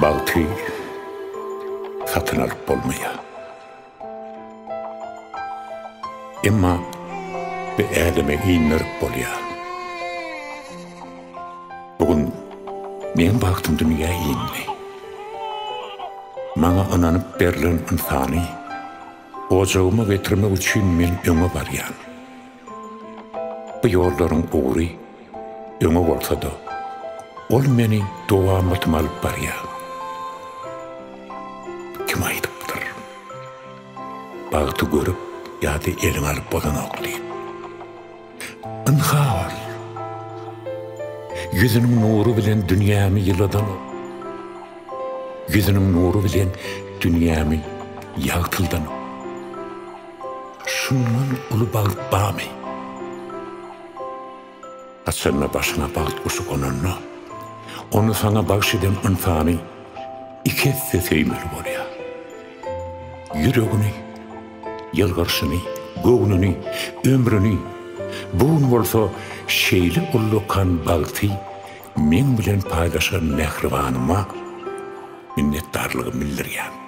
Bagty satın alıp bolmaya. Emma bir elime indirip bolya. Bugün men baktım dünya iyinli. Maňa ananyp berilen insany ojağıma getirmek üçin men öňe barýan. Bu ýoldaryň uğry öňe bolsa da ol meni dowamatyma alyp barýar. Kim aýdypdyr? Bagty görüp ýa-da eliň alyp bolan okly. Anhar yüzünün nuru bilen dünyamı yıladan o. Yüzünün nuru bilen dünyamı yağtıldan o. Şundan ulu bağıt bağmay. Açsana başına bağıt kuşu onunla. Onu sana bağışıdan insanı iki etse seymeli bolya. Yüreğini, yılgarşını, göğnünü, ömrünü, buğun bolsa şeyli ullu kan bağıtı men bilen paylaşan mehribanıma minnetdarlığımı bildirýän.